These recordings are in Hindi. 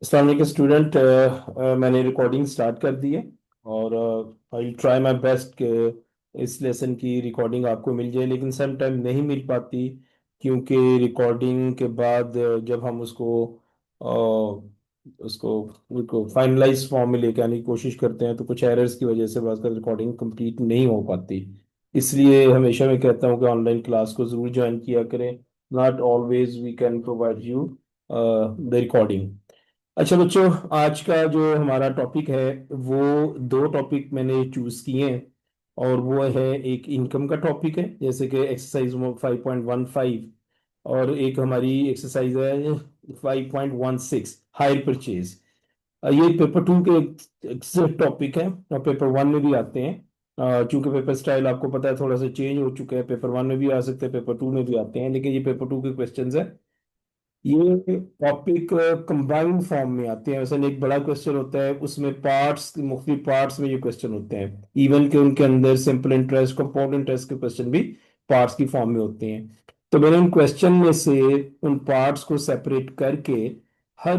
अस्सलाम वालेकुम स्टूडेंट। मैंने रिकॉर्डिंग स्टार्ट कर दी है और आई ट्राई माय बेस्ट कि इस लेसन की रिकॉर्डिंग आपको मिल जाए, लेकिन सम टाइम नहीं मिल पाती क्योंकि रिकॉर्डिंग के बाद जब हम उसको उसको फाइनलाइज फॉर्म में लेके आने की कोशिश करते हैं तो कुछ एरर्स की वजह से बाज़ रिकॉर्डिंग कंप्लीट नहीं हो पाती। इसलिए हमेशा मैं कहता हूँ कि ऑनलाइन क्लास को ज़रूर ज्वाइन किया करें। Not always we can provide you the recording. अच्छा बच्चों, आज का जो हमारा टॉपिक है वो दो टॉपिक मैंने चूज किए हैं। और वो है, एक इनकम का टॉपिक है जैसे कि एक्सरसाइज 5.15, और एक हमारी एक्सरसाइज है 5.16 हायर परचेज। ये पेपर टू के टॉपिक है और पेपर वन में भी आते हैं। चूंकि पेपर स्टाइल आपको पता है थोड़ा सा चेंज हो चुका है, पेपर वन में भी आ सकते हैं, पेपर टू में भी आते हैं, लेकिन ये पेपर टू के क्वेश्चंस है। ये टॉपिक कंबाइंड फॉर्म में आते हैं। वैसे एक बड़ा क्वेश्चन होता है, उसमें पार्ट्स, मुख्तलिफ पार्ट्स में ये क्वेश्चन होते हैं। इवन के उनके अंदर सिंपल इंटरेस्ट, कंपाउंड इंटरेस्ट के क्वेश्चन भी पार्ट्स की फॉर्म में होते हैं। तो मैंने उन क्वेश्चन में से उन पार्ट्स को सेपरेट करके हर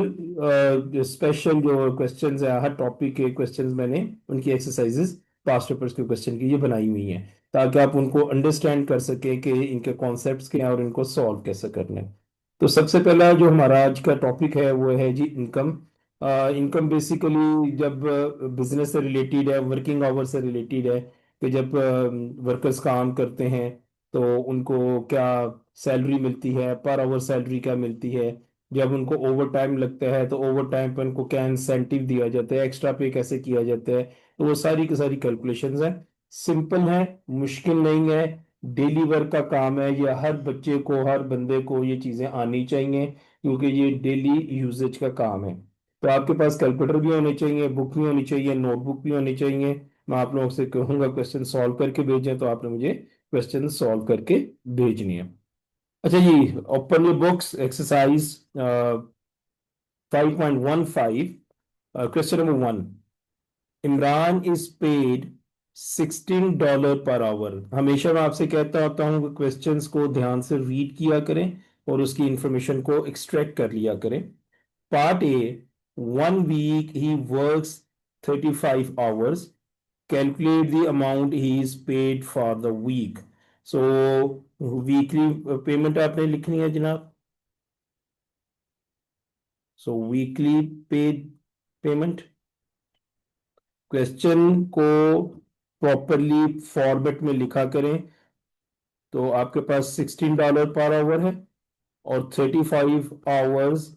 स्पेशल जो क्वेश्चंस है, हर टॉपिक के क्वेश्चंस मैंने उनकी एक्सरसाइजेस पास्ट पेपर्स के क्वेश्चन की ये बनाई हुई हैं, ताकि आप उनको अंडरस्टैंड कर सके कि इनके कॉन्सेप्ट्स क्या हैं और इनको सॉल्व कैसे करना है। तो सबसे पहला जो हमारा आज का टॉपिक है वो है जी इनकम। इनकम बेसिकली जब बिजनेस से रिलेटेड है, वर्किंग आवर से रिलेटेड है, कि जब वर्कर्स काम करते हैं तो उनको क्या सैलरी मिलती है, पर आवर सैलरी क्या मिलती है। जब उनको ओवर टाइम लगता है तो ओवर टाइम पर उनको क्या इंसेंटिव दिया जाता है, एक्स्ट्रा पे कैसे किया जाता है। तो वो सारी की सारी कैलकुलेशंस है। सिंपल है, मुश्किल नहीं है। डेली वर्क का काम है, ये हर बच्चे को, हर बंदे को ये चीजें आनी चाहिए, क्योंकि ये डेली यूजेज का काम है। तो आपके पास कैलकुलेटर भी होने चाहिए, बुक भी होनी चाहिए, नोटबुक भी होनी चाहिए। मैं आप लोगों से कहूंगा क्वेश्चन सॉल्व करके भेजें, तो आपने मुझे क्वेश्चन सॉल्व करके भेजनी है। अच्छा जी, open your books, exercise 5.15। Question number one. Imran is paid $16 per our. हमेशा मैं आपसे कहता होता हूँ कि क्वेश्चंस को ध्यान से रीड किया करें और उसकी इंफॉर्मेशन को एक्सट्रैक्ट कर लिया करें। Part A, 1 week he works 35 hours, calculate the amount he is paid for the week. So weekly payment आपने लिखनी है जनाब। So weekly paid payment, question को प्रॉपरली फॉर्मेट में लिखा करें। तो आपके पास $16 पर आवर है और 35 आवर्स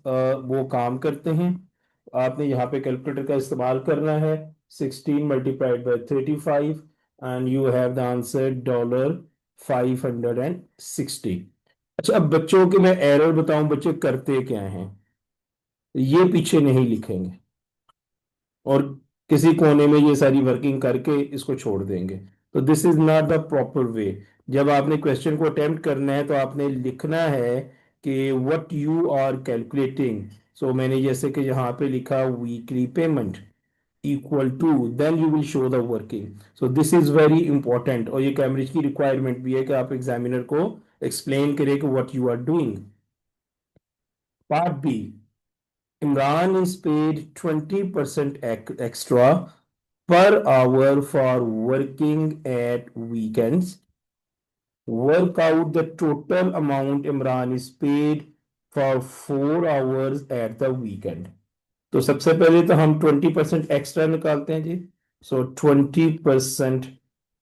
वो काम करते हैं। आपने यहाँ पे कैलकुलेटर का इस्तेमाल करना है। 16 × 35 and you have the answer $560। अच्छा, अब बच्चों के मैं एरर बताऊं, बच्चे करते क्या हैं, ये पीछे नहीं लिखेंगे और किसी कोने में ये सारी वर्किंग करके इसको छोड़ देंगे। तो this is not the proper way. जब आपने क्वेश्चन को अटेम्प्ट करना है तो आपने लिखना है कि what you are calculating. So मैंने जैसे कि यहाँ पे लिखा weekly payment equal to, then you will show the working. So this is very important, और ये कैम्ब्रिज की रिक्वायरमेंट भी है कि आप एग्जामिनर को एक्सप्लेन करें कि what you are doing. Part B, Imran is paid 20% extra per hour for working at weekends. Work out the total amount Imran is paid for 4 hours at the weekend. तो सबसे पहले तो हम 20% एक्स्ट्रा निकालते हैं जी। सो 20%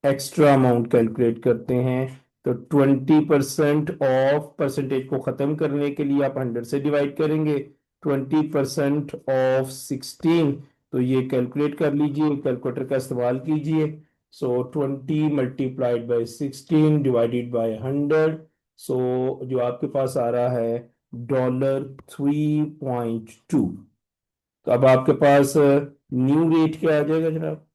एक्स्ट्रा अमाउंट कैलकुलेट करते हैं। तो 20% ऑफ, परसेंटेज को खत्म करने के लिए आप 100 से डिवाइड करेंगे। 20% ऑफ 16, तो ये कैलकुलेट कर लीजिए, कैलकुलेटर का इस्तेमाल कीजिए। सो 20 × 20 × 100 सो जो आपके पास आ रहा है $3.2। तो अब आपके पास न्यू रेट क्या आ जाएगा जनाब।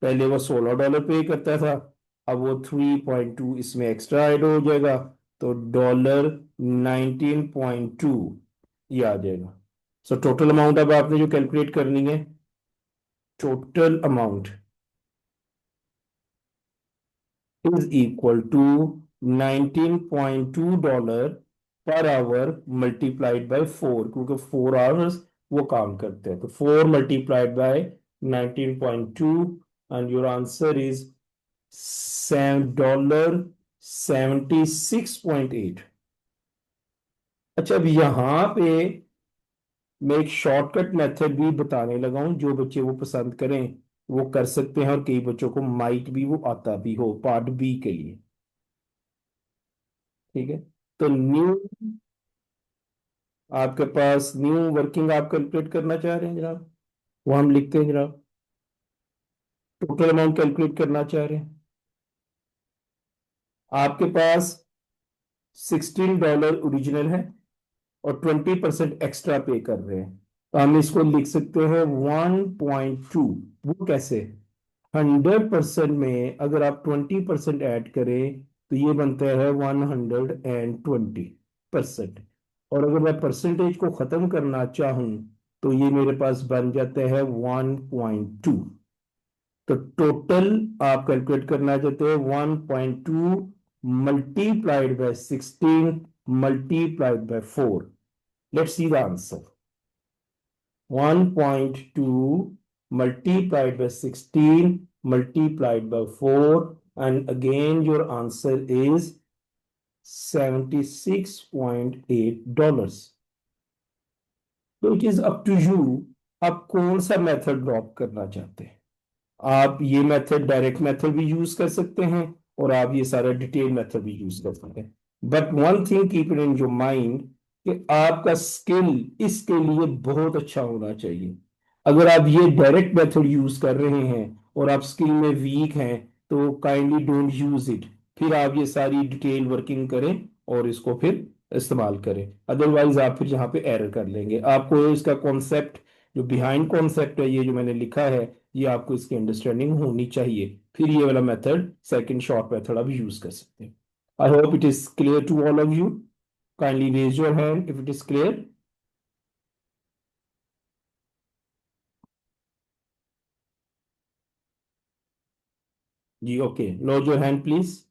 पहले वो $16 पे करता था, अब वो 3.2 इसमें एक्स्ट्रा ऐड हो जाएगा, तो $19.2 ये आ जाएगा। सो टोटल अमाउंट अब आपने जो कैलकुलेट करनी है, total amount is equal to $19.2 पर आवर मल्टीप्लाइड बाय 4, क्योंकि 4 आवर्स वो काम करते हैं। तो 4 multiplied by 19.2 and your answer is $7.76.8। अच्छा, अब यहाँ पे मैं एक शॉर्टकट मेथड भी बताने लगा हूं, जो बच्चे वो पसंद करें वो कर सकते हैं, और कई बच्चों को माइट भी वो आता भी हो पार्ट बी के लिए। ठीक है, तो न्यू, आपके पास न्यू वर्किंग आप कैलकुलेट करना चाह रहे हैं जनाब? वो हम लिखते हैं जनाब, टोटल अमाउंट कैलकुलेट करना चाह रहे हैं। आपके पास $16 ओरिजिनल है और 20% एक्स्ट्रा पे कर रहे हैं, तो हम इसको लिख सकते हैं 1.2। वो कैसे? 100% में अगर आप 20% ऐड करें तो ये बनता है 120%। और अगर मैं परसेंटेज को खत्म करना चाहूं तो ये मेरे पास बन जाता है 1.2। तो टोटल आप कैलकुलेट करना चाहते हैं 1.2 multiplied by 16 multiplied by 4। Let's see the answer. 1.2 multiplied by 16 multiplied by 4, and again your answer is $76.8। तो it is up to you, आप कौन सा मेथड ड्रॉप करना चाहते हैं। आप ये मेथड, डायरेक्ट मेथड भी यूज कर सकते हैं, और आप ये सारा डिटेल मेथड भी यूज कर सकते हैं। But one thing keep it in your mind कि आपका स्किल इसके लिए बहुत अच्छा होना चाहिए। अगर आप ये डायरेक्ट मेथड यूज कर रहे हैं और आप स्किल में वीक हैं, तो काइंडली डोंट यूज इट। फिर आप ये सारी डिटेल वर्किंग करें और इसको फिर इस्तेमाल करें, अदरवाइज आप फिर यहाँ पे एरर कर लेंगे। आपको इसका कॉन्सेप्ट, जो बिहाइंड कॉन्सेप्ट है, ये जो मैंने लिखा है, ये आपको इसकी अंडरस्टैंडिंग होनी चाहिए। फिर ये वाला मेथड, सेकंड शॉर्ट मेथड, आप यूज कर सकते हैं। I hope it is clear to all of you. Kindly raise your hand if it is clear. जी okay, low your hand please.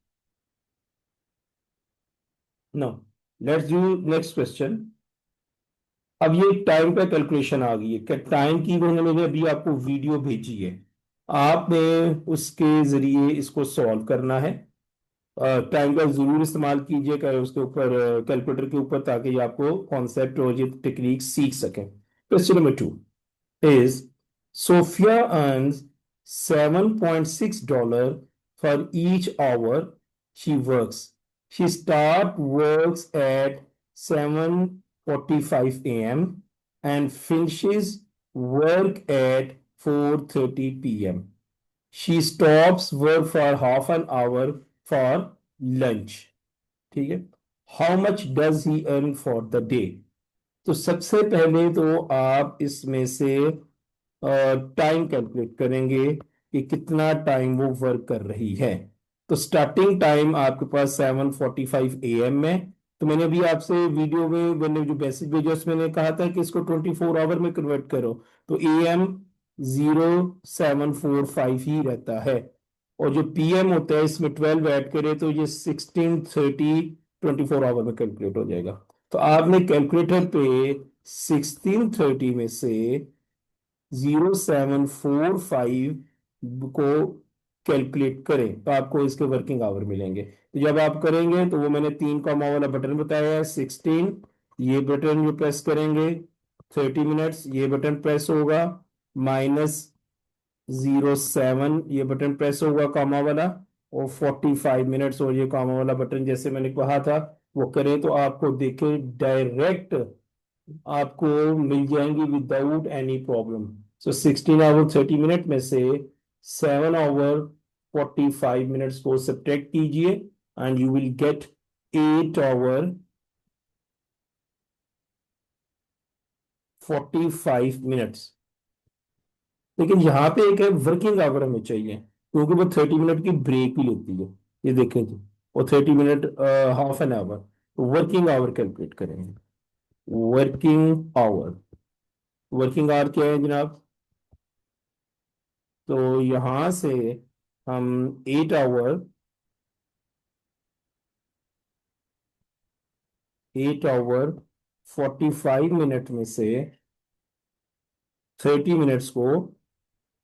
No, let's do next question. अब ये टाइम पे कैलकुलेशन आ गई है कि टाइम की मैंने अभी आपको वीडियो भेजी है, आपने उसके जरिए इसको सॉल्व करना है। टाइम का जरूर इस्तेमाल कीजिएगा उसके ऊपर, कैलकुलेटर के ऊपर, ताकि आपको कॉन्सेप्ट और ये टेक्निक सीख सकें। Question number 2 is Sophia earns $7.6 for each hour she works. She start works at 7:45 a.m. and finishes work at 4:30 p.m. She stops work for half an hour for lunch. ठीक है, how much does he earn for the day? तो सबसे पहले तो आप इसमें से टाइम कैलकुलेट करेंगे कि कितना टाइम वो वर्क कर रही है। तो स्टार्टिंग टाइम आपके पास 7:45 a.m. है। तो मैंने अभी आपसे वीडियो में मैंने जो मैसेज भेजा उसमें मैंने कहा था कि इसको 24 आवर में कन्वर्ट करो, तो AM 0745 ही रहता है। और जो PM होता है इसमें 12 ऐड करे तो ये 16:30 24 आवर में कैलकुलेट हो जाएगा। तो आपने कैलकुलेटर पे 16:30 में से 0745 को कैलकुलेट करें तो आपको इसके वर्किंग आवर मिलेंगे। तो जब आप करेंगे तो वो मैंने 3 वाला बटन बताया है, 16, ये बटन जो प्रेस करेंगे 30 मिनट्स, ये बटन प्रेस होगा, -07 ये बटन प्रेस होगा कामा वाला, और 45 मिनट्स, और ये कामा वाला बटन जैसे मैंने कहा था वो करें तो आपको देखे डायरेक्ट आपको मिल जाएंगी without any problem. So 16 hour 30 minute में से 7 आवर 45 मिनट्स को सब्ट्रैक्ट कीजिए and you will get 8 hour 45 minutes. लेकिन यहाँ पे एक है वर्किंग आवर हमें चाहिए, क्योंकि वो 30 मिनट की ब्रेक भी लेती है। ये देखें जी, वो 30 minute, half an hour, working hour calculate करेंगे। वर्किंग आवर, वर्किंग आवर क्या है जनाब? तो यहां से हम 8 आवर 45 मिनट में से 30 मिनट्स को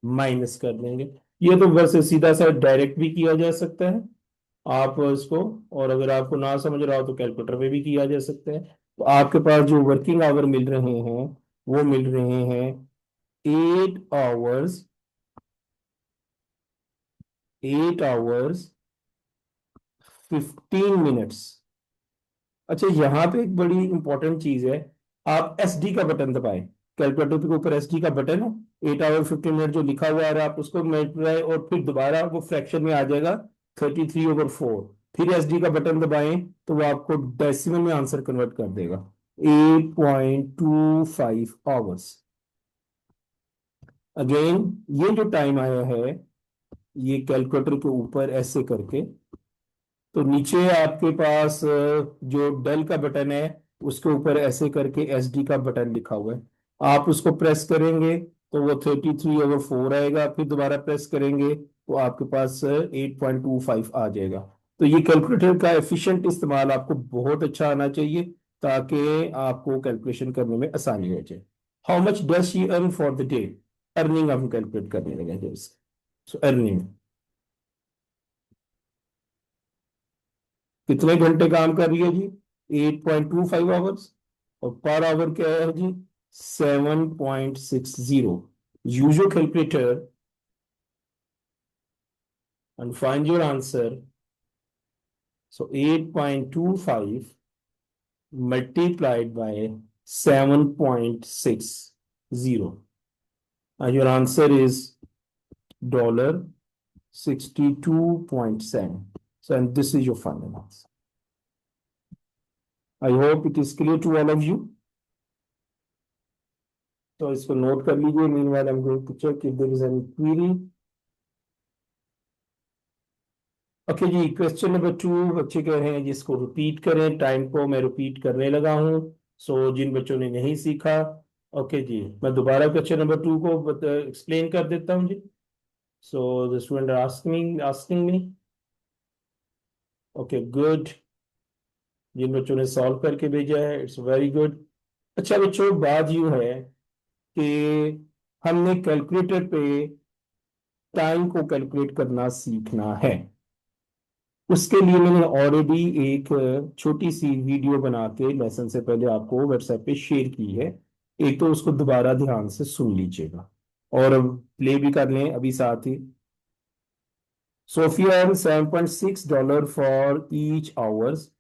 माइनस कर देंगे। ये तो वैसे सीधा सा डायरेक्ट भी किया जा सकता है आप इसको, और अगर आपको ना समझ रहा हो तो कैलकुलेटर पे भी किया जा सकता है। तो आपके पास जो वर्किंग आवर मिल रहे हैं वो मिल रहे हैं 8 आवर्स, 8 आवर्स 15 मिनट्स। अच्छा, यहाँ पे एक बड़ी इंपॉर्टेंट चीज है, आप एस डी का बटन दबाएं। कैलकुलेटर के ऊपर एस डी का बटन है, 8 आवर 15 मिनट जो लिखा हुआ है आप उसको मल्टीप्लाई और फिर दोबारा वो फ्रैक्शन में आ जाएगा 33/4। फिर एस डी का बटन दबाएं तो वो आपको डेसिमल में आंसर कन्वर्ट कर देगा, 8.25 आवर्स। अगेन, ये जो टाइम आया है ये कैलकुलेटर के ऊपर ऐसे करके, तो नीचे आपके पास जो डेल का बटन है उसके ऊपर ऐसे करके एस डी का बटन लिखा हुआ है। आप उसको प्रेस करेंगे तो वो 33/4 आएगा, फिर दोबारा प्रेस करेंगे तो आपके पास 8.25 आ जाएगा। तो ये कैलकुलेटर का एफिशिएंट इस्तेमाल आपको बहुत अच्छा आना चाहिए ताकि आपको कैलकुलेशन करने में आसानी हो जाए। How much does she earn for the day, earning हम कैलकुलेट करने लगे। सो अर्निंग, कितने घंटे काम कर रही है जी, 8.25 आवर्स। और पर आवर क्या है जी, 7.60। Use your calculator and find your answer. So 8.25 multiplied by 7.60, and your answer is $62.7. So, and this is your final answer. I hope it is clear to all of you. तो इसको नोट कर लीजिए। Meanwhile, I'm going to check if there is any query. Okay जी, क्वेश्चन नंबर 2 बच्चे कह रहे हैं जिसको रिपीट करें, टाइम को मैं रिपीट करने लगा हूँ। सो जिन बच्चों ने नहीं सीखा, ओके जी, मैं दोबारा क्वेश्चन नंबर 2 को एक्सप्लेन कर देता हूँ जी। So the student asking me. Okay good, जिन बच्चों ने सॉल्व करके भेजा है इट्स वेरी गुड। अच्छा बच्चों, बात यूं है कि हमने कैलकुलेटर पे टाइम को कैलकुलेट करना सीखना है। उसके लिए मैंने ऑलरेडी एक छोटी सी वीडियो बना के लेसन से पहले आपको व्हाट्सएप पे शेयर की है। एक तो उसको दोबारा ध्यान से सुन लीजिएगा और प्ले भी कर लें अभी साथ ही। सोफिया $7.6 फॉर ईच आवर्स,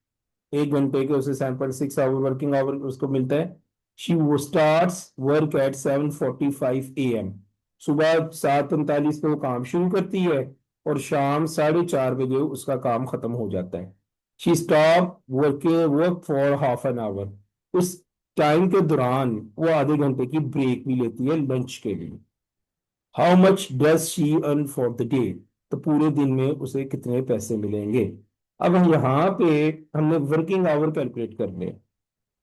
1 घंटे के उसे 7.6 आवर वर्किंग आवर उसको मिलता है। शी वो स्टार्ट्स वर्क एट 7:45 AM, सुबह 7:39 पे वो काम शुरू करती है और शाम 4:30 बजे उसका काम खत्म हो जाता है। She stop work for ½ an hour, उस टाइम के दौरान वो आधे घंटे की ब्रेक भी लेती है लंच के लिए। How much does she earn for the day, तो पूरे दिन में उसे कितने पैसे मिलेंगे। अब हम यहाँ पे हमने वर्किंग आवर कैलकुलेट करने,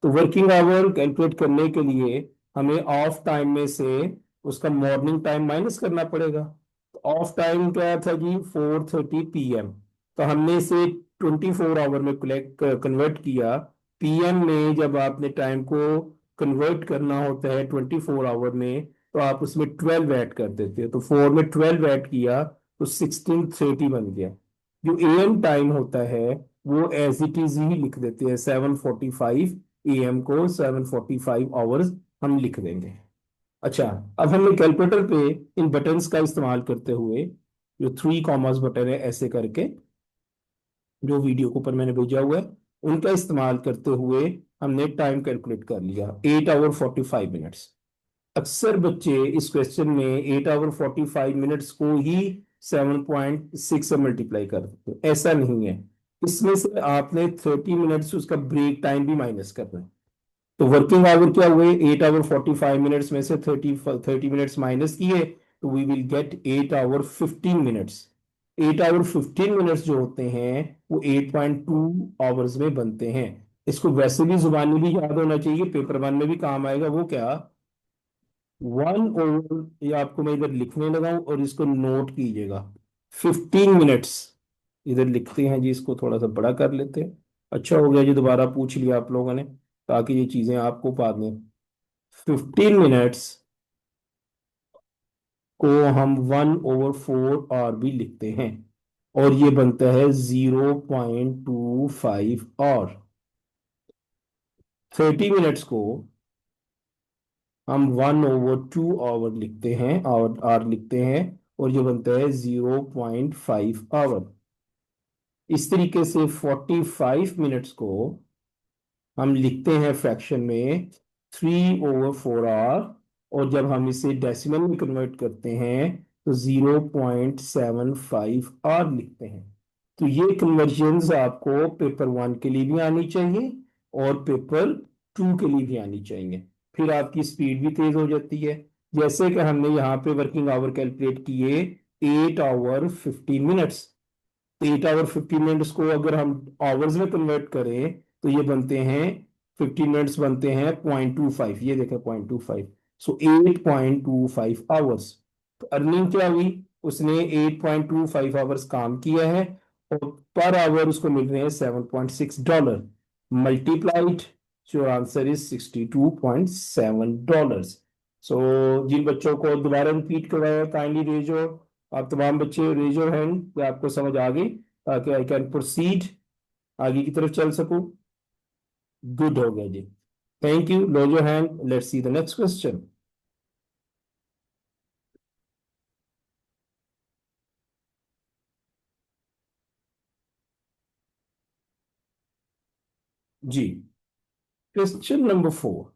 तो वर्किंग आवर कैलकुलेट करने के लिए हमें ऑफ टाइम में से उसका मॉर्निंग टाइम माइनस करना पड़ेगा। तो ऑफ टाइम क्या था जी, 4:30 PM। तो हमने इसे 24 आवर में कन्वर्ट किया। PM में जब आपने टाइम को कन्वर्ट करना होता है 24 आवर में, तो आप उसमें 12 ऐड कर देते हैं। तो 4 में 12 ऐड किया तो 16:30 बन गया। जो AM टाइम होता है वो एज इट इज ही लिख देते हैं, 7:45 AM को 7:45 आवर्स हम लिख देंगे। अच्छा, अब हमने कैलकुलेटर पे इन बटन्स का इस्तेमाल करते हुए, जो 3 कॉमर्स बटन है ऐसे करके, जो वीडियो के ऊपर मैंने भेजा हुआ है, उनका इस्तेमाल करते हुए हमने टाइम कैलकुलेट कर लिया, 8 आवर 45 मिनट्स। अक्सर बच्चे इस क्वेश्चन में 8 आवर 45 मिनट्स को ही 7.6 से मल्टीप्लाई कर देते हैं। ऐसा नहीं है, इसमें से आपने 30 मिनट्स उसका ब्रेक टाइम भी माइनस करना है। तो वर्किंग आवर क्या हुए, 8 आवर 45 मिनट्स में से 30 मिनट्स माइनस किए तो we will get 8 hour 15 minutes. 8 hour 15 minutes जो होते हैं वो 8.2 आवर्स में बनते हैं। इसको वैसे भी जुबानी भी याद होना चाहिए, पेपर वन में भी काम आएगा। वो क्या, 1 ओवर, ये आपको मैं इधर लिखने लगा हूं और इसको नोट कीजिएगा, 15 मिनट्स। इधर लिखते हैं जी, इसको थोड़ा सा बड़ा कर लेते हैं। अच्छा हो गया जी दोबारा पूछ लिया आप लोगों ने, ताकि ये चीजें आपको बाद में, 15 मिनट्स को हम 1/4 और भी लिखते हैं, और ये बनता है 0.25 और 30 मिनट्स को हम 1/2 आवर लिखते हैं और आर लिखते हैं, और ये बनता है 0.5 आवर। इस तरीके से 45 मिनट्स को हम लिखते हैं फ्रैक्शन में 3/4 आवर, और जब हम इसे डेसिमल में कन्वर्ट करते हैं तो 0.75 आवर लिखते हैं। तो ये कन्वर्जन्स आपको पेपर 1 के लिए भी आनी चाहिए और पेपर 2 के लिए भी आनी चाहिए, फिर आपकी स्पीड भी तेज हो जाती है। जैसे कि हमने यहाँ पे वर्किंग आवर कैलकुलेट किए 8 आवर 15 मिनट्स, तो 8 आवर 15 मिनट्स को अगर हम आवर्स में कन्वर्ट करें तो ये बनते हैं 15 मिनट्स बनते हैं 0.25, ये देखें 0.25, सो 8.25 आवर्स। तो अर्निंग क्या हुई, उसने 8.25 आवर्स काम किया है और पर आवर उसको मिल रहे हैं $7.6, मल्टीप्लाइड, जो आंसर इज $62.7। सो जिन बच्चों को दोबारा रिपीट करवाया काइंडली रेज, आप तमाम बच्चे रेज योर हैंड कि आपको समझ आ गई, ताकि आई कैन प्रोसीड, आगे की तरफ चल सकूं। गुड हो गया जी, थैंक यू। लो your hand, let's see the next question. जी, question number 4।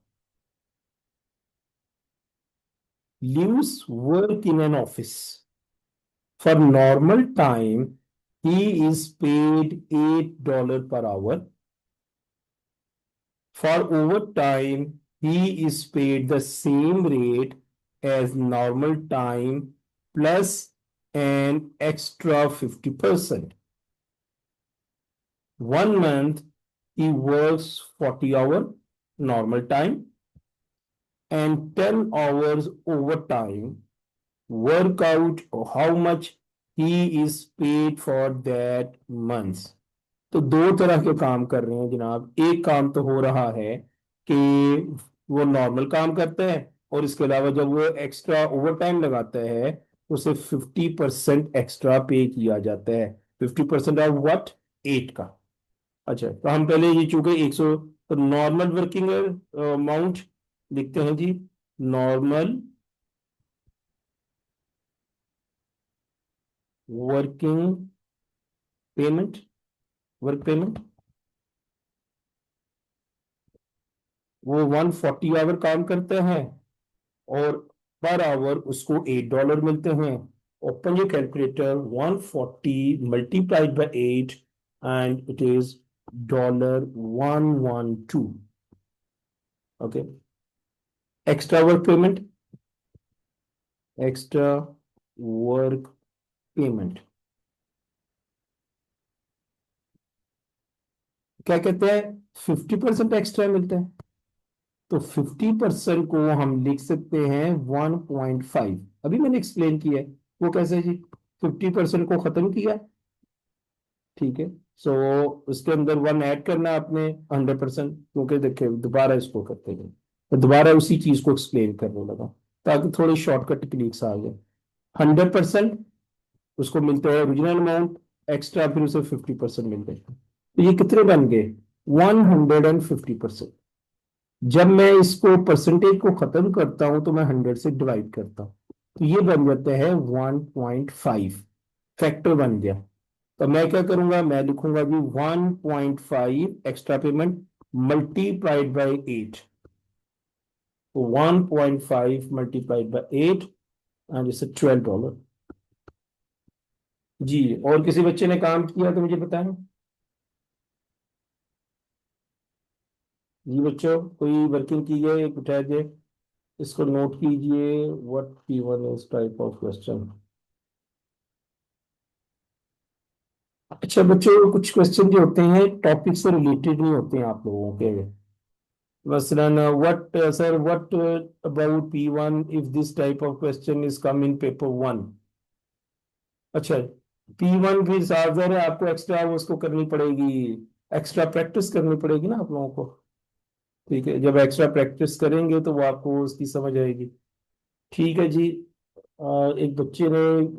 Lewis work in an office. For normal time, he is paid $8 per hour. For overtime, he is paid the same rate as normal time plus an extra 50%. 1 month, he works 40 hours normal time and 10 hours overtime. Work out how much he is paid for that month. तो दो तरह के काम कर रहे हैं जनाब। एक काम तो हो रहा है कि वो नॉर्मल काम करता है, और इसके अलावा जब वो एक्स्ट्रा ओवर टाइम लगाता है उसे 50% एक्स्ट्रा पे किया जाता है। 50% ऑफ व्हाट, 8 का। अच्छा, तो हम पहले ये चूंकि 100, तो नॉर्मल वर्किंग अमाउंट लिखते हैं जी। Normal working payment, work payment, वो 140 आवर काम करते हैं और पर आवर उसको $8 मिलते हैं। Open your calculator, 140 multiplied by 8 and it is $112। Okay, extra work payment, extra work payment क्या कहते हैं, 50% एक्स्ट्रा मिलते हैं। तो 50% को हम लिख सकते हैं 1.5। अभी मैंने एक्सप्लेन किया है वो कैसे जी, 50% को खत्म किया, ठीक है। सो उसके अंदर 1 ऐड करना है आपने 100%, क्योंकि देखिए दोबारा इसको करते हैं तो दोबारा उसी चीज को एक्सप्लेन करने लगा ताकि थोड़ी शॉर्टकट टेक्निक्स आ जाए। 100% उसको मिलते हैं ओरिजिनल अमाउंट, एक्स्ट्रा फिर उसे 50% मिलते हैं, तो ये कितने बन गए, 150%। जब मैं इसको परसेंटेज को खत्म करता हूं तो मैं 100 से डिवाइड करता हूं, तो ये बन जाता है 1.5, फैक्टर बन गया। तो मैं क्या करूंगा, मैं लिखूंगा जी 1.5 एक्स्ट्रा पेमेंट मल्टीप्लाइड बाय 8। तो 1.5 मल्टीप्लाइड बाय 8 एंड इट्स $12। जी, और किसी बच्चे ने काम किया तो मुझे बताएं। जी बच्चों, कोई वर्किंग की है एक उठा दे, इसको नोट कीजिए। What P1 is type of question. अच्छा बच्चों, कुछ क्वेश्चन जो होते हैं टॉपिक से रिलेटेड नहीं होते हैं आप लोगों के। मसलन what sir, what about P1 if this type of question is come in paper 1। अच्छा, P1 की ज़ाहिर है आपको एक्स्ट्रा उसको करनी पड़ेगी, एक्स्ट्रा प्रैक्टिस करनी पड़ेगी ना आप लोगों को। ठीक है, जब एक्स्ट्रा प्रैक्टिस करेंगे तो वो आपको उसकी समझ आएगी। ठीक है जी, एक बच्चे ने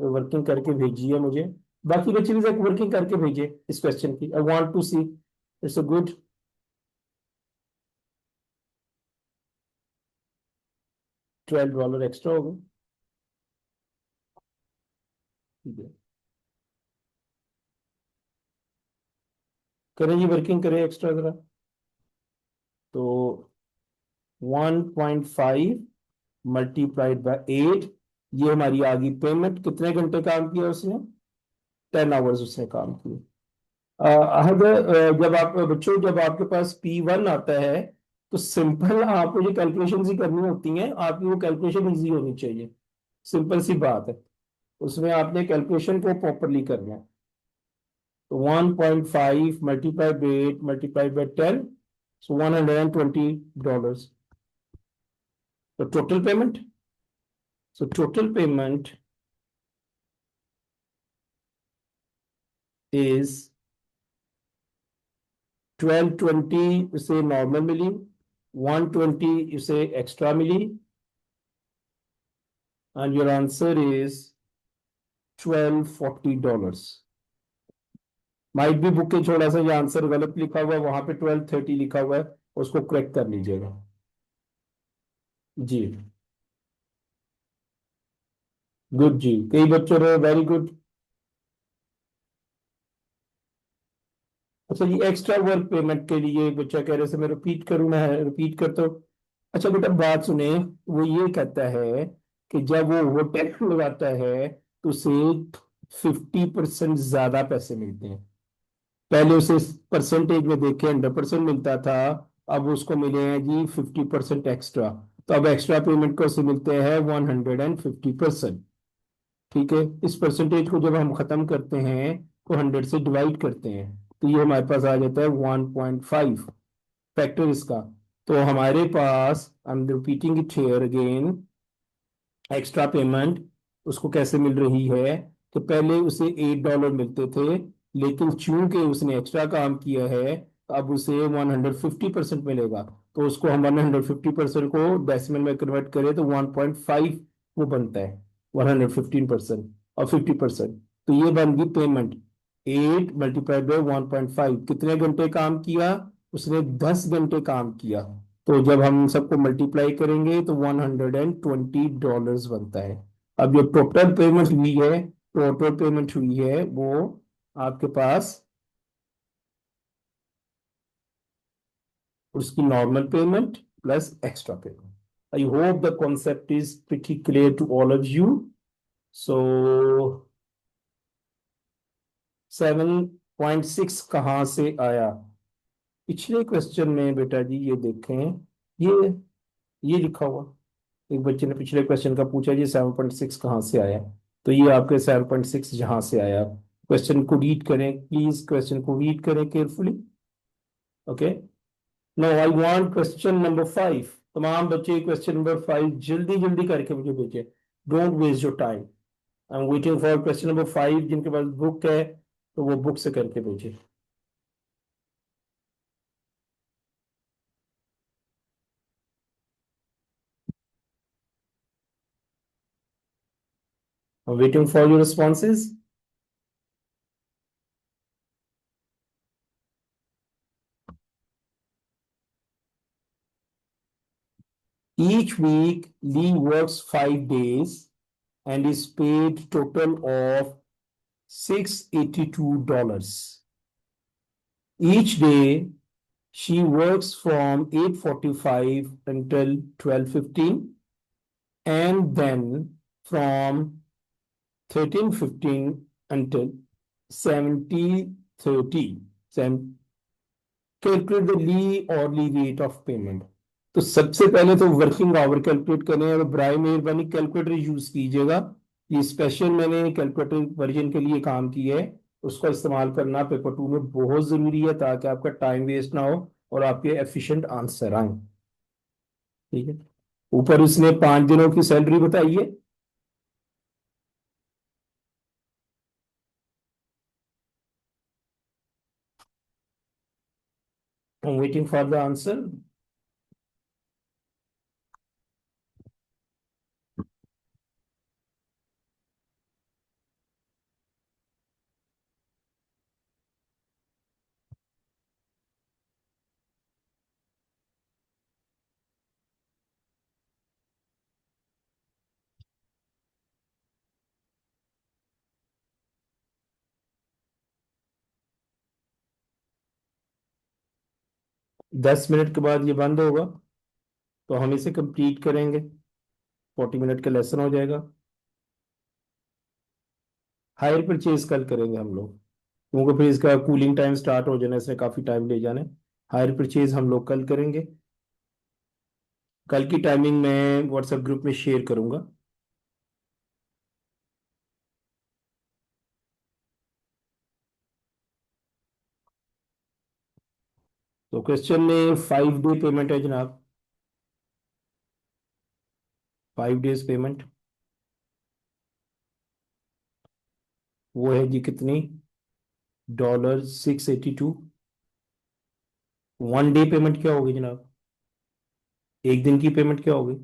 वर्किंग करके भेजी है मुझे। बाकी बच्चे भी वर्किंग करके भेजे इस क्वेश्चन की। I want to see. It's a good. $12 extra हो गए। ठीक है, करें जी, वर्किंग करें एक्स्ट्रा जरा। तो 1.5 मल्टीप्लाइड बाय 8, ये हमारी आ गई पेमेंट। कितने घंटे काम किया उसने? 10 आवर्स उसने काम किए। जब आप बच्चों, जब आपके पास P1 आता है, तो सिंपल आपको ये कैलकुलेशन ही करनी होती हैं। आपकी वो कैलकुलेशन इजी होनी चाहिए। सिंपल सी बात है। उसमें आपने कैलकुलेशन को प्रॉपरली करना है। तो 1.5 multiply by 8 multiply by 10, so $120। तो total payment, so total payment is 1220 उसे नॉर्मल मिली, 120 उसे एक्स्ट्रा मिली, एंड योर आंसर इज $1240। माइट भी बुक के थोड़ा सा ये आंसर गलत लिखा हुआ है, वहां पे 1230 लिखा हुआ है, उसको करेक्ट कर लीजिएगा। जी, गुड जी, कई बच्चों ने वेरी गुड। अच्छा, ये एक्स्ट्रा वर्क पेमेंट के लिए एक बच्चा कह रहे से मैं रिपीट करूं, मैं रिपीट करता हूँ। अच्छा बेटा, बात सुने। वो ये कहता है कि जब वो होटल लगाता है तो उसे 50% ज्यादा पैसे मिलते हैं। पहले उसे परसेंटेज में देखे 100% मिलता था, अब उसको मिले हैं जी 50% एक्स्ट्रा। तो अब एक्स्ट्रा पेमेंट को उसे मिलते हैं 150%। ठीक है, इस परसेंटेज को जब हम खत्म करते हैं तो 100 से डिवाइड करते हैं, तो ये हमारे पास आ जाता है 1.5 फैक्टर इसका। तो हमारे पास, I am repeating it here again, extra payment उसको कैसे मिल रही है कि पहले उसे $8 मिलते थे, लेकिन चूंकि उसने एक्स्ट्रा काम किया है, अब उसे 150% मिलेगा। तो उसको हम 150% को डेसिमल में कन्वर्ट करें तो 1.5 वो बनता है, 115% और 50%। तो ये बन गई पेमेंट। 8 × 1.5, कितने घंटे काम किया? उसने 10 घंटे काम किया। तो जब हम सबको मल्टीप्लाई करेंगे तो $120 बनता है। अब जो टोटल पेमेंट हुई है, टोटल पेमेंट हुई है वो आपके पास उसकी normal payment plus extra payment. I hope the concept is pretty clear to all of you. So 7.6 कहाँ से आया? पिछले क्वेश्चन में बेटा जी ये देखें, ये ये लिखा हुआ। एक बच्चे ने पिछले क्वेश्चन का पूछा जी 7.6 कहाँ से आया। तो ये आपके 7.6 जहां से आया। क्वेश्चन को रीड करें प्लीज, क्वेश्चन को रीड करें carefully. Okay, no I want question number 5। तमाम बच्चे क्वेश्चन नंबर 5 जल्दी जल्दी करके मुझे भेजें। Don't waste your time. I am waiting for question number 5। जिनके पास बुक है तो वो बुक से करके भेजें। आई am waiting for your responses. Each week, Lee works 5 days and is paid total of $682. Each day, she works from 8:45 until 12:15, and then from 13:15 until 17:30. Calculate the Lee hourly rate of payment. तो सबसे पहले तो वर्किंग आवर कैलकुलेट करें, और ब्राय मेहरबानी कैलकुलेटर यूज कीजिएगा। ये स्पेशल मैंने कैलकुलेटर वर्जन के लिए काम किया है, उसका इस्तेमाल करना पेपर 2 में बहुत जरूरी है, ताकि आपका टाइम वेस्ट ना हो और आपके एफिशिएंट आंसर आए। ठीक है, ऊपर उसने 5 दिनों की सैलरी बताई है। Waiting for the answer. 10 minute के बाद ये बंद होगा, तो हम इसे कंप्लीट करेंगे, 40 मिनट का लेसन हो जाएगा। हायर परचेज कल करेंगे हम लोग, क्योंकि फिर इसका कूलिंग टाइम स्टार्ट हो जाना, इसने काफ़ी टाइम ले जाने। हायर परचेज हम लोग कल करेंगे। कल की टाइमिंग मैं व्हाट्सएप ग्रुप में शेयर करूंगा। तो क्वेश्चन में 5 डे पेमेंट है जनाब, 5 डेज पेमेंट। वो है जी कितनी, $682। 1 डे पेमेंट क्या होगी जनाब, एक दिन की पेमेंट क्या होगी।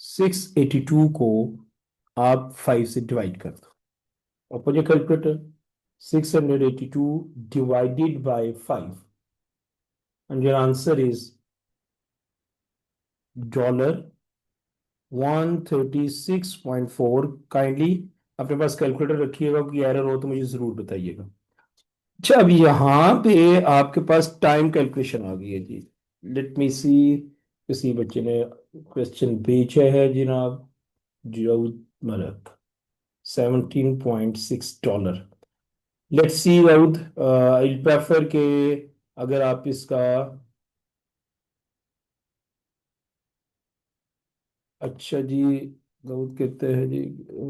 682 को आप 5 से डिवाइड कर दो, open your calculator. 682 divided by 5, and your answer is $136.4। Kindly अपने पास कैलकुलेटर रखिएगा, कोई एरर हो तो मुझे जरूर बताइएगा। अच्छा, अब यहाँ पे आपके पास टाइम कैलकुलेशन आ गई है जी। लेट मी सी, किसी बच्चे ने क्वेश्चन भेजा है जनाब, Jood Malak, $17.6। Let's see Dawood, I prefer के अगर आप इसका, अच्छा जी, दाऊद कहते हैं जी,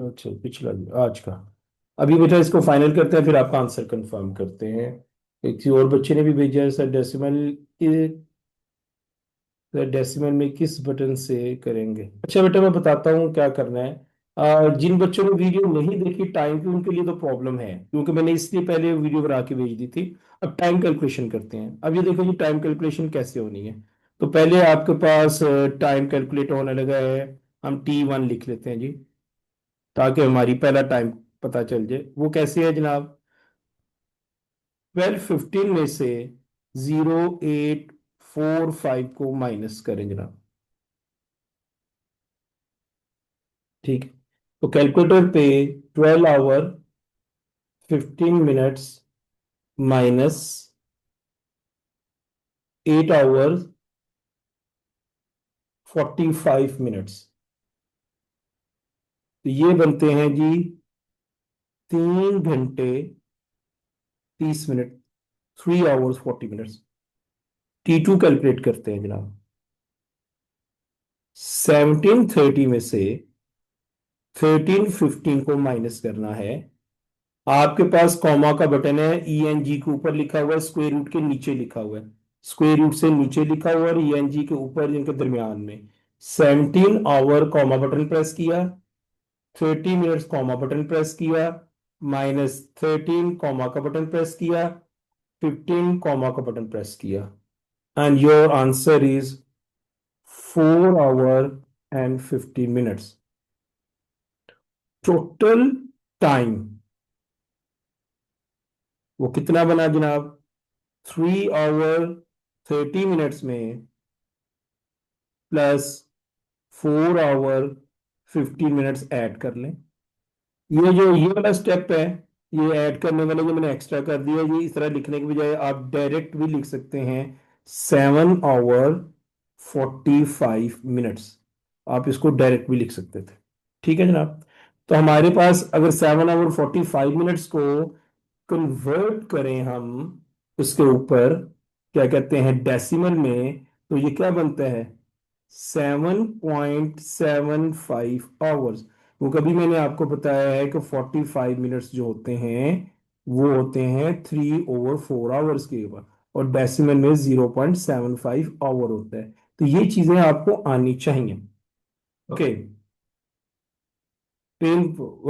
अच्छा पिछला जी आज का। अभी बेटा इसको फाइनल करते हैं, फिर आपका आंसर कंफर्म करते हैं। एक किसी और बच्चे ने भी भेजा है सर, डेसिमल, डेसिमल में किस बटन से करेंगे। अच्छा बेटा मैं बताता हूँ क्या करना है। जिन बच्चों ने वीडियो नहीं देखी टाइम की, उनके लिए तो प्रॉब्लम है, क्योंकि मैंने इसलिए पहले वीडियो बना के भेज दी थी। अब टाइम कैलकुलेशन करते हैं। अब ये देखो जी, टाइम कैलकुलेशन कैसे होनी है। तो पहले आपके पास टाइम कैलकुलेट होने लगा है, हम T1 लिख लेते हैं जी, ताकि हमारी पहला टाइम पता चल जाए। वो कैसे है जनाब, 12:15 में से 0845 को माइनस करें जनाब। ठीक है, तो कैलकुलेटर पे 12 hour 15 minutes minus 8 hour 45 minutes, तो ये बनते हैं जी 3 घंटे 30 minute, 3 hours 40 minutes. T2 calculate करते हैं जनाब। 1730 में से 1315 को माइनस करना है। आपके पास कॉमा का बटन है, ENG के ऊपर लिखा हुआ है, स्क्वायर रूट के नीचे लिखा हुआ है। स्क्वायर रूट से नीचे लिखा हुआ है और ENG के ऊपर, इनके दरमियान में 17 आवर कॉमा बटन प्रेस किया, 30 मिनट्स कॉमा बटन प्रेस किया, -13 कॉमा का बटन प्रेस किया, 15 कॉमा का बटन प्रेस किया, and your answer is 4 our and 50 minutes. Total time वो कितना बना जनाब, 3 आवर 30 मिनट्स में +4 आवर 15 मिनट्स ऐड कर लें। ये वाला स्टेप है, ये ऐड करने वाला जो मैंने एक्स्ट्रा कर दिया, ये इस तरह लिखने के बजाय आप डायरेक्ट भी लिख सकते हैं, 7 आवर 45 मिनट्स। आप इसको डायरेक्ट भी लिख सकते थे। ठीक है जनाब। तो हमारे पास अगर 7 आवर 45 मिनट्स को कन्वर्ट करें हम उसके ऊपर, क्या कहते हैं, डेसिमल में, तो ये क्या बनता है, 7.75 आवर्स। वो कभी मैंने आपको बताया है कि 45 मिनट्स जो होते हैं वो होते हैं 3/4 आवर्स के ऊपर, और डेसिमल में 0.75 आवर होता है। तो ये चीजें आपको आनी चाहिए। ओके, पेन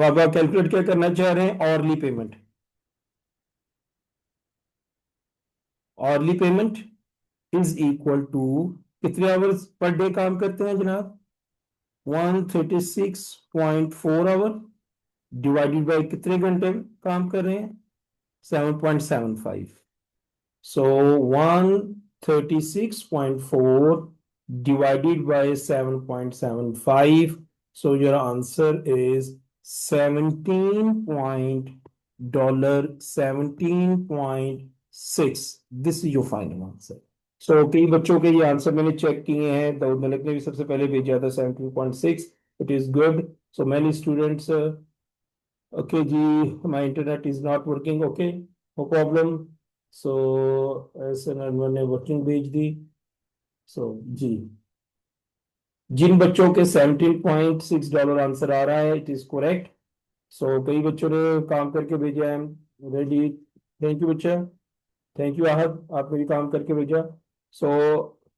अब आप कैलकुलेट क्या करना चाह रहे हैं, hourly payment. Hourly payment is equal to, कितने आवर्स पर डे काम करते हैं जनाब, 136.4 आवर, डिवाइडेड बाय कितने घंटे काम कर रहे हैं, 7.75। So 136.4 divided by 7.75, so your answer is 17 point, $17.75 6, this is your final answer. So कई बच्चों के ये आंसर मैंने चेक किए हैं, दाऊद मलिक ने भी सबसे पहले भेजा था 17.6, it is good. So many students, okay जी, my internet is not working, okay, no problem. So ऐसे ने वर्किंग भेज दी। सो जी, जिन बच्चों के $17.6 आंसर आ रहा है, इट इज करेक्ट। सो कई बच्चों ने काम करके भेजा है, रेडी, थैंक यू बच्चा, थैंक यू आहद, आपने भी काम करके भेजा। सो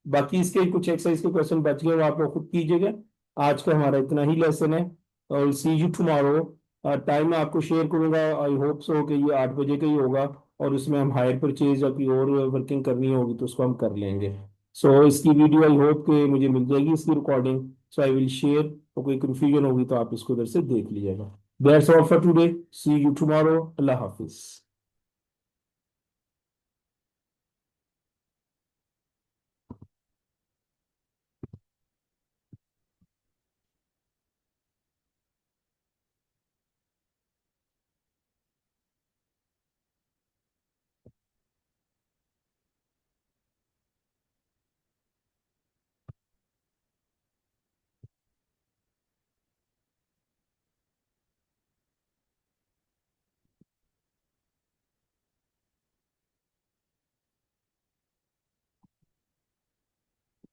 बाकी इसके कुछ एक्सरसाइज के क्वेश्चन बच गए, वो आप लोग खुद कीजिएगा। आज का हमारा इतना ही लेसन है, और सी यू टुमारो। टाइम मैं आपको शेयर करूंगा, आई होप सो कि ये 8 बजे का ही होगा, और उसमें हम हायर परचेज या कोई और वर्किंग करनी होगी तो उसको हम कर लेंगे। सो इसकी वीडियो आई होप कि मुझे मिल जाएगी इसकी recording, so I will share, और कोई कंफ्यूजन होगी तो आप इसको इधर से देख लीजिएगा। That's all for today, see you tomorrow, अल्लाह हाफिज।